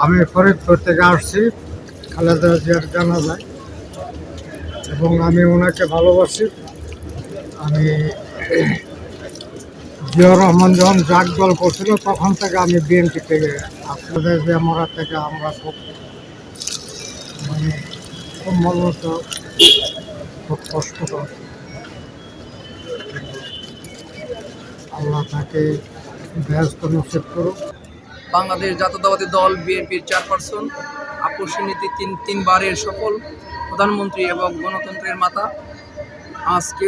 আমি ফরিদপুর থেকে আসছি খালেদা জিয়ার জানাজায় এবং আমি ওনাকে ভালোবাসি। আমি জিয়া রহমান যখন জাগদল করছিল তখন থেকে আমি বিএনপি থেকে খালেদা জিয়া মরা থেকে আমরা খুব মানে খুব মূলত খুব কষ্টকর। আল্লাহ তাকে ব্যস্ত নসিব করুক। বাংলাদেশ জাতীয়তাবাদী দল বিএনপির চেয়ারপারসন, আপসী নীতি তিনবারের সফল প্রধানমন্ত্রী এবং গণতন্ত্রের মাতা আজকে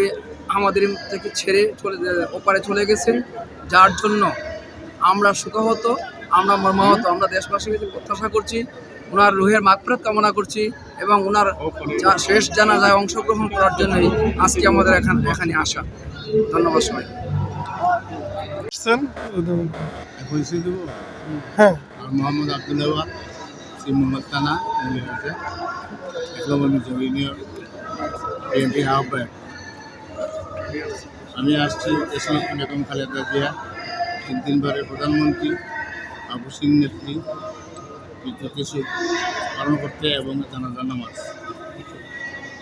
আমাদের থেকে ছেড়ে ওপারে চলে গেছেন, যার জন্য আমরা শোকাহত, আমরা মর্মাহত। আমরা দেশবাসীর কাছে প্রত্যাশা করছি, ওনার রুহের মাগফিরাত কামনা করছি এবং ওনার শেষ জানাজায় অংশগ্রহণ করার জন্যই আজকে আমাদের এখানে আসা। ধন্যবাদ সবাই। হ্যাঁ, মোহাম্মদ আব্দুল্লাহ মোহাম্মদ থানা ইউনিয়ন বিএনপি আহ্বায়ক। আমি আসছি দেশের বেগম খালেদা জিয়া, তিনবারের প্রধানমন্ত্রী, আপসী নেত্রী মৃত্যুকে পালন করতে এবং জানাজার নামাজ।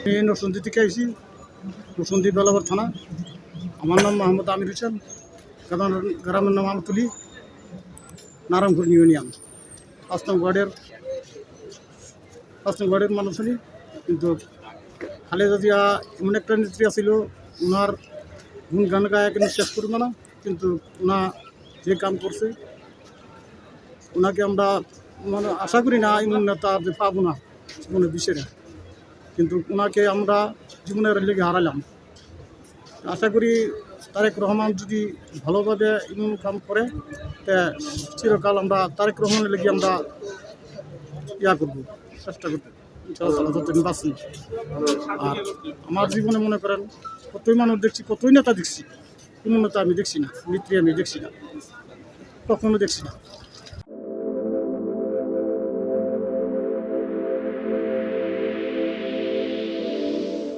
আমি নরসিংদী থেকে আইছি, নরসিংদী বেলাবর থানা। আমার নাম মোহাম্মদ আমির হোসেন, গ্রামের নাম আমতুলি, নারায়ণপুর ইউনিয়ন। 5 নং ওয়ার্ডের মানুষ উনি। কিন্তু খালেদা জিয়া এমন একটা নেত্রী ছিল, ওনার গুণ গান গায়ে কিন্তু শেষ করবো না। কিন্তু ওনা যে কাম করছে, ওনাকে আমরা মানে আশা করি না এমন নেতা যে পাবো না জীবনের বিষয়ে। কিন্তু ওনাকে আমরা জীবনের লেগে হারালাম। আশা করি তারেক রহমান যদি ভালোভাবে এমন কাম করে, তা চিরকাল আমরা তারেক রহমানের লেগে আমরা করবো, চেষ্টা করবো ইনশাআল্লাহ যতদিন বাঁচি। আর আমার জীবনে মনে করেন কতই মানুষ দেখছি, কতই নেতা দেখছি, কোনো নেতা আমি দেখছি না, নেত্রী আমি দেখছি না, কখনো দেখছি না।